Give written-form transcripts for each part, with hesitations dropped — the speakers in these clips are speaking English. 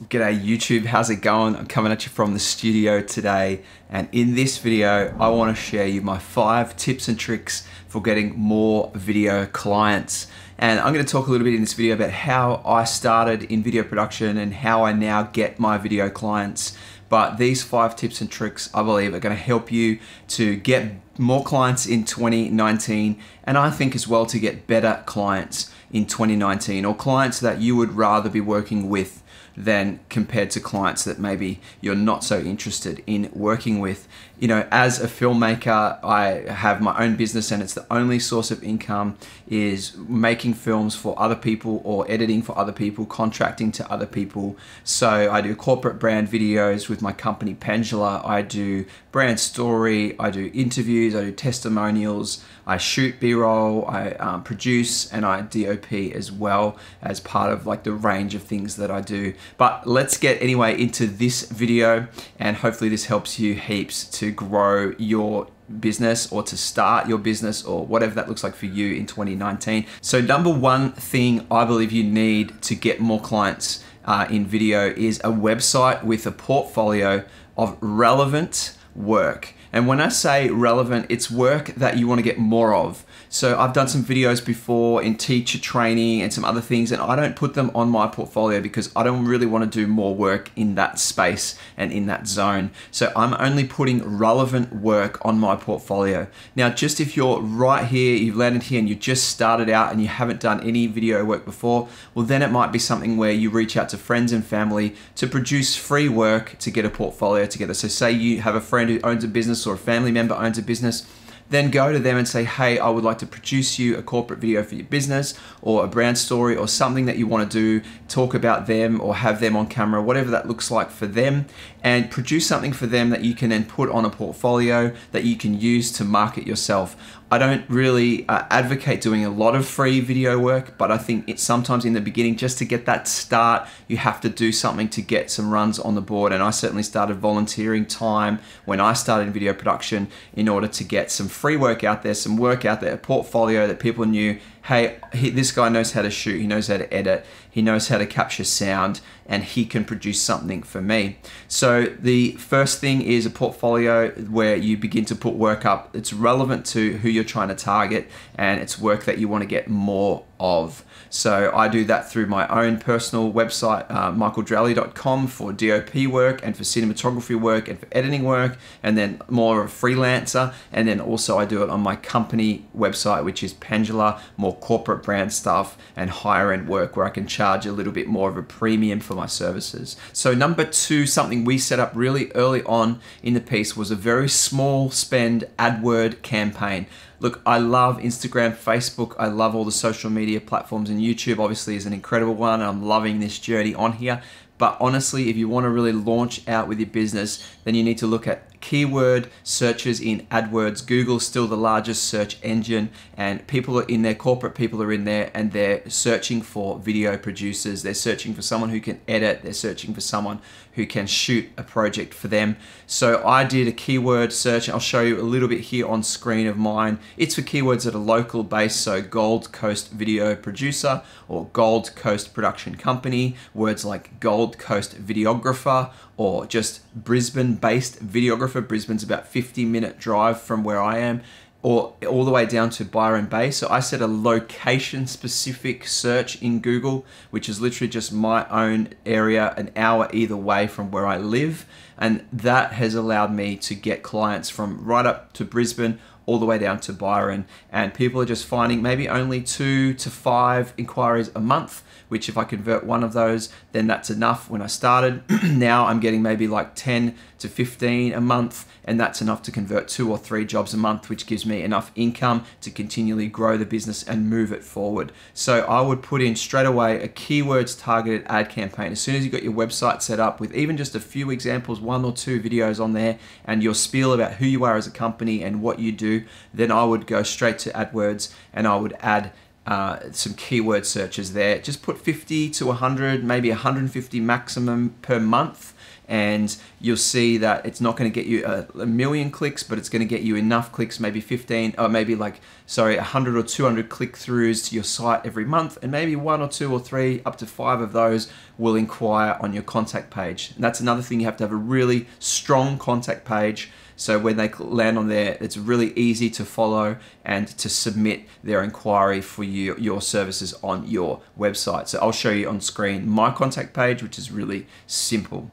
G'day YouTube, how's it going? I'm coming at you from the studio today, and in this video I want to share you my 5 tips and tricks for getting more video clients. And I'm going to talk a little bit in this video about how I started in video production and how I now get my video clients. But these 5 tips and tricks, I believe, are going to help you to get more clients in 2019, and I think as well to get better clients in 2019, or clients that you would rather be working with than compared to clients that maybe you're not so interested in working with. You know, as a filmmaker, I have my own business, and it's the only source of income is making films for other people or editing for other people, contracting to other people. So I do corporate brand videos with my company Pendula. I do brand story, I do interviews, I do testimonials, I shoot B-roll, I produce, and I DOP as well as part of like the range of things that I do. But let's get anyway into this video, and hopefully this helps you heaps to grow your business or to start your business or whatever that looks like for you in 2019. So number one thing I believe you need to get more clients in video is a website with a portfolio of relevant work. And when I say relevant, it's work that you want to get more of. So I've done some videos before in teacher training and some other things, and I don't put them on my portfolio because I don't really want to do more work in that space and in that zone. So I'm only putting relevant work on my portfolio. Now, just if you're right here, you've landed here and you just started out and you haven't done any video work before, well then it might be something where you reach out to friends and family to produce free work to get a portfolio together. So say you have a friend who owns a business or a family member owns a business, then go to them and say, hey, I would like to produce you a corporate video for your business or a brand story or something that you want to do, talk about them or have them on camera, whatever that looks like for them, and produce something for them that you can then put on a portfolio that you can use to market yourself. I don't really advocate doing a lot of free video work, but I think it's sometimes in the beginning, just to get that start, you have to do something to get some runs on the board. And I certainly started volunteering time when I started in video production in order to get some free work out there, some work out there, a portfolio that people knew, hey, this guy knows how to shoot, he knows how to edit, he knows how to capture sound, and he can produce something for me. So the first thing is a portfolio where you begin to put work up. It's relevant to who you're trying to target, and it's work that you want to get more of. So I do that through my own personal website, michaeldraley.com, for DOP work and for cinematography work and for editing work, and then more of a freelancer. And then also I do it on my company website, which is Pendula, more corporate brand stuff and higher end work where I can charge a little bit more of a premium for my services. So number 2, something we set up really early on in the piece was a very small spend AdWord campaign. Look, I love Instagram, Facebook, I love all the social media platforms, and YouTube obviously is an incredible one, and I'm loving this journey on here. But honestly, if you want to really launch out with your business, then you need to look at keyword searches in AdWords. Google's still the largest search engine, and people are in there, corporate people are in there, and they're searching for video producers. They're searching for someone who can edit. They're searching for someone who can shoot a project for them. So I did a keyword search. I'll show you a little bit here on screen of mine. It's for keywords that are local based, so Gold Coast video producer or Gold Coast production company, words like Gold Coast videographer, or just Brisbane based videographer. Brisbane's about 50-minute drive from where I am, or all the way down to Byron Bay. So I set a location specific search in Google, which is literally just my own area, an hour either way from where I live. And that has allowed me to get clients from right up to Brisbane all the way down to Byron. And people are just finding maybe only 2 to 5 inquiries a month, which if I convert one of those, then that's enough. When I started, now I'm getting maybe like 10 to 15 a month, and that's enough to convert 2 or 3 jobs a month, which gives me enough income to continually grow the business and move it forward. So I would put in straight away a keywords targeted ad campaign. As soon as you got your website set up with even just a few examples, 1 or 2 videos on there, and your spiel about who you are as a company and what you do, then I would go straight to AdWords and I would add some keyword searches there. Just put 50 to 100, maybe 150 maximum per month, and you'll see that it's not going to get you a million clicks, but it's going to get you enough clicks, maybe 15, or maybe 100 or 200 click-throughs to your site every month, and maybe 1 or 2 or 3, up to 5 of those will inquire on your contact page. And that's another thing, you have to have a really strong contact page, so when they land on there, it's really easy to follow and to submit their inquiry for your services on your website. So I'll show you on screen my contact page, which is really simple.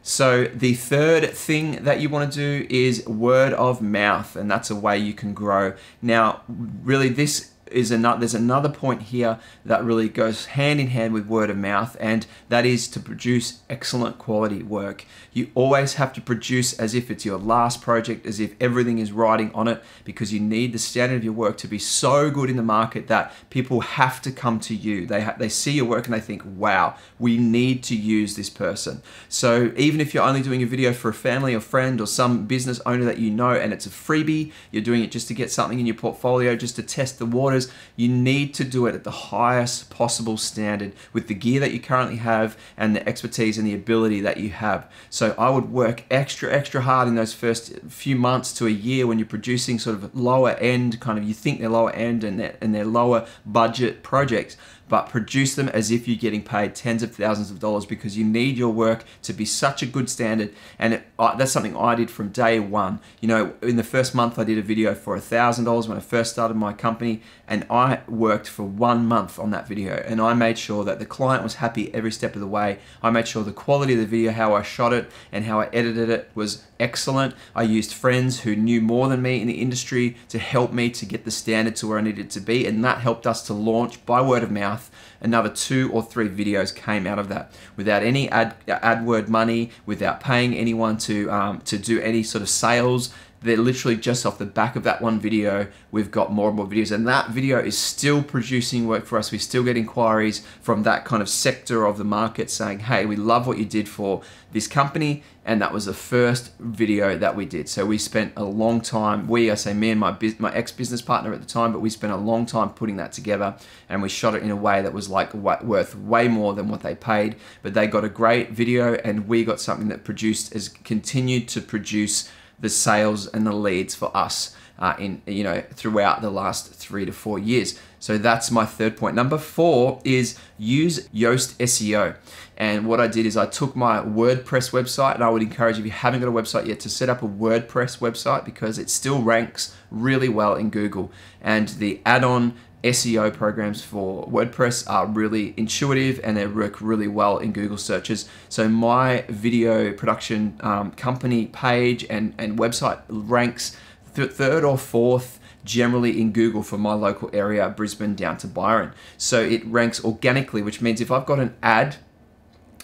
So the third thing that you want to do is word of mouth, and that's a way you can grow. Now, really, there's another point here that really goes hand in hand with word of mouth, and that is to produce excellent quality work. You always have to produce as if it's your last project, as if everything is riding on it, because you need the standard of your work to be so good in the market that people have to come to you. They see your work and they think, wow, we need to use this person. So even if you're only doing a video for a family or friend or some business owner that you know, and it's a freebie, you're doing it just to get something in your portfolio, just to test the waters, you need to do it at the highest possible standard with the gear that you currently have and the expertise and the ability that you have. So I would work extra hard in those first few months to a year when you're producing sort of lower end, you think they're lower end and they're lower budget projects, but produce them as if you're getting paid tens of thousands of dollars, because you need your work to be such a good standard. And that's something I did from day one. You know, in the first month I did a video for $1,000 when I first started my company, and I worked for 1 month on that video, and I made sure that the client was happy every step of the way. I made sure the quality of the video, how I shot it and how I edited it, was excellent. I used friends who knew more than me in the industry to help me to get the standard to where I needed to be, and that helped us to launch by word of mouth. Another 2 or 3 videos came out of that without any AdWord money, without paying anyone to do any sort of sales. They're literally just off the back of that one video, we've got more and more videos, and that video is still producing work for us. We still get inquiries from that kind of sector of the market saying, hey, we love what you did for this company, and that was the first video that we did. So we spent a long time, I say me and my ex-business partner at the time, but we spent a long time putting that together, and we shot it in a way that was worth way more than what they paid. But they got a great video, and we got something that continued to produce the sales and the leads for us throughout the last 3 to 4 years. So that's my third point. Number 4 is use Yoast SEO. And what I did is I took my WordPress website, and I would encourage, if you haven't got a website yet, to set up a WordPress website, because it still ranks really well in Google. And the add-on SEO programs for WordPress are really intuitive, and they work really well in Google searches. So my video production company page and website ranks 3rd or 4th generally in Google for my local area, Brisbane down to Byron. So it ranks organically, which means if I've got an ad,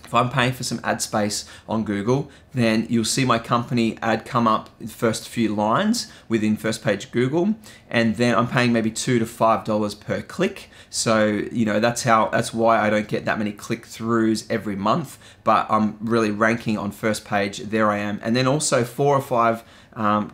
if I'm paying for some ad space on Google, then you'll see my company ad come up in the first few lines within first page Google, and then I'm paying maybe $2 to $5 per click. So that's why I don't get that many click-throughs every month, but I'm really ranking on first page. There I am. And then also 4 or 5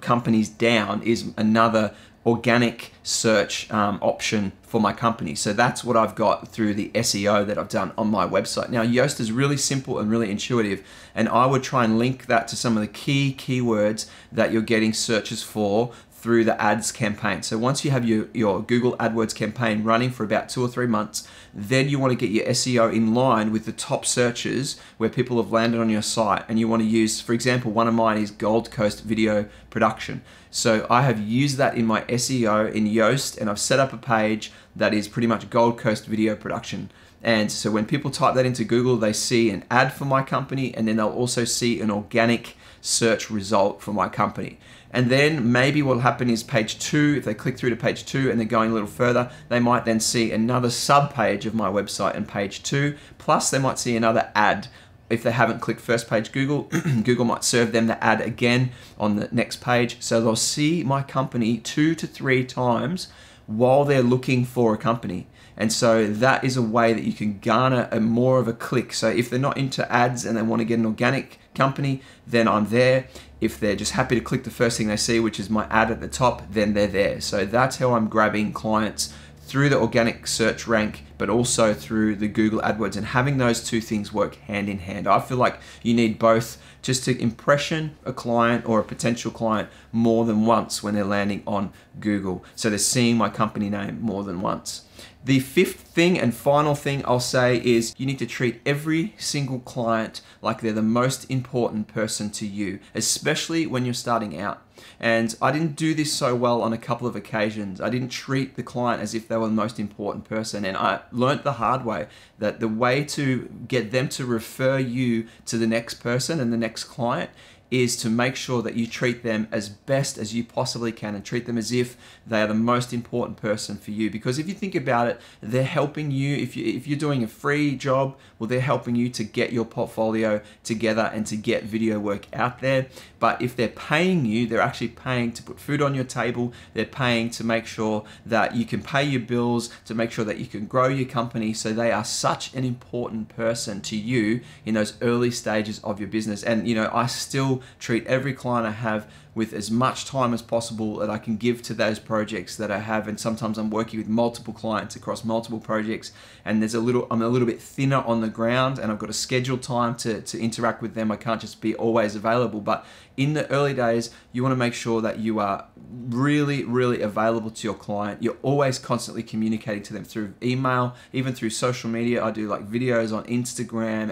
companies down is another organic search option for my company. So that's what I've got through the SEO that I've done on my website. Now, Yoast is really simple and really intuitive, and I would try and link that to some of the keywords that you're getting searches for through the ads campaign. So once you have your Google AdWords campaign running for about 2 or 3 months, then you want to get your SEO in line with the top searches where people have landed on your site. And you want to use, for example, one of mine is Gold Coast Video Production. So I have used that in my SEO in Yoast, and I've set up a page that is pretty much Gold Coast Video Production. And so when people type that into Google, they see an ad for my company, and then they'll also see an organic search result for my company. And then maybe what'll happen is page 2, if they click through to page 2 and they're going a little further, they might then see another sub page of my website in page 2, plus they might see another ad. If they haven't clicked first page Google, Google might serve them the ad again on the next page. So they'll see my company 2 to 3 times while they're looking for a company. And so that is a way that you can garner more of a click. So if they're not into ads and they want to get an organic company, then I'm there. If they're just happy to click the first thing they see, which is my ad at the top, then they're there. So that's how I'm grabbing clients through the organic search rank, but also through the Google AdWords, and having those two things work hand in hand. I feel like you need both just to impression a client or a potential client more than once when they're landing on Google. So they're seeing my company name more than once. The fifth thing and final thing I'll say is you need to treat every single client like they're the most important person to you, especially when you're starting out. And I didn't do this so well on a couple of occasions. I didn't treat the client as if they were the most important person. And I learned the hard way that the way to get them to refer you to the next person and the next client is to make sure that you treat them as best as you possibly can and treat them as if they are the most important person for you. Because if you think about it, they're helping you. If you're doing a free job, well, they're helping you to get your portfolio together and to get video work out there. But if they're paying you, they're actually paying to put food on your table. They're paying to make sure that you can pay your bills, to make sure that you can grow your company. So they are such an important person to you in those early stages of your business. And I still treat every client I have with as much time as possible that I can give to those projects that I have. And sometimes I'm working with multiple clients across multiple projects, and I'm a little bit thinner on the ground, and I've got a scheduled time to interact with them. I can't just be always available. But in the early days, you want to make sure that you are really, really available to your client. You're always constantly communicating to them through email, even through social media. I do like videos on Instagram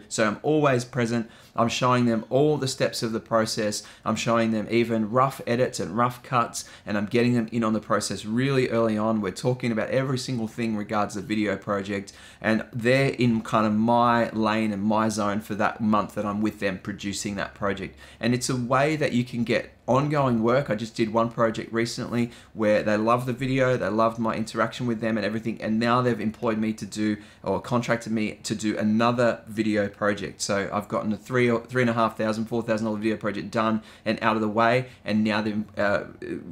so I'm always present. I'm showing them all the steps of the process. I'm showing them even rough edits and rough cuts, and I'm getting them in on the process really early on. We're talking about every single thing regards the video project, and they're in kind of my lane and my zone for that month that I'm with them producing that project. And it's a way that you can get ongoing work. I just did one project recently where they loved the video, they loved my interaction with them and everything, and now they've employed me to do, or contracted me to do, another video project. So I've gotten a $3,500, $4,000 video project done and out of the way, and now they've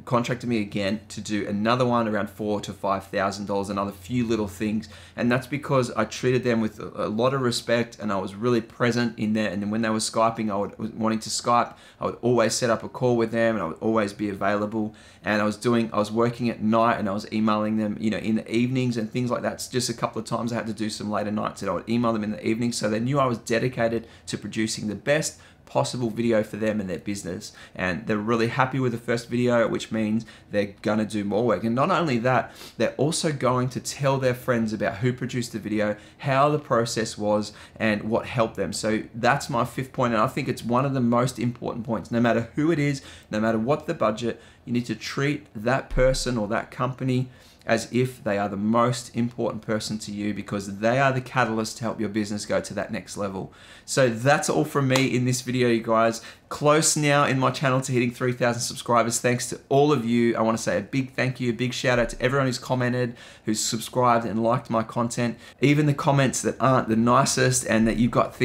contracted me again to do another one around $4,000 to $5,000, another few little things. And that's because I treated them with a lot of respect, and I was really present in there. And then when they were Skyping, wanting to Skype, I would always set up a call with them, and I would always be available. And I was working at night, and I was emailing them, in the evenings and things like that. Just a couple of times I had to do some later nights, and I would email them in the evening, so they knew I was dedicated to producing the best possible video for them and their business. And they're really happy with the first video, which means they're going to do more work. And not only that, they're also going to tell their friends about who produced the video, how the process was, and what helped them. So that's my fifth point, and I think it's one of the most important points. No matter who it is, no matter what the budget, you need to treat that person or that company as if they are the most important person to you, because they are the catalyst to help your business go to that next level. So that's all from me in this video, you guys. Close now in my channel to hitting 3,000 subscribers. Thanks to all of you. I want to say a big thank you, a big shout out to everyone who's commented, who's subscribed and liked my content. Even the comments that aren't the nicest, and that you've got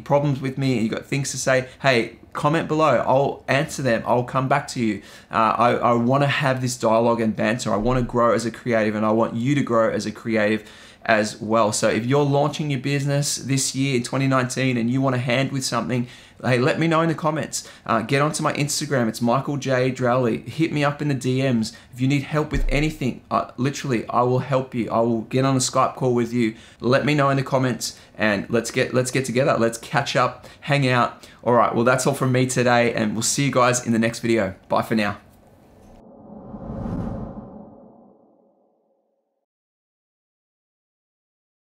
problems with me, and you've got things to say, hey, comment below. I'll answer them. I'll come back to you. I want to have this dialogue and banter. I want to grow as a creative, and I want you to grow as a creative as well. So if you're launching your business this year in 2019 and you want a hand with something, hey, let me know in the comments. Get onto my Instagram. It's Michael J. Drowley. Hit me up in the DMs. If you need help with anything, literally, I will help you. I will get on a Skype call with you. Let me know in the comments, and let's get together. Let's catch up, hang out. All right, well, that's all from me today, and we'll see you guys in the next video. Bye for now.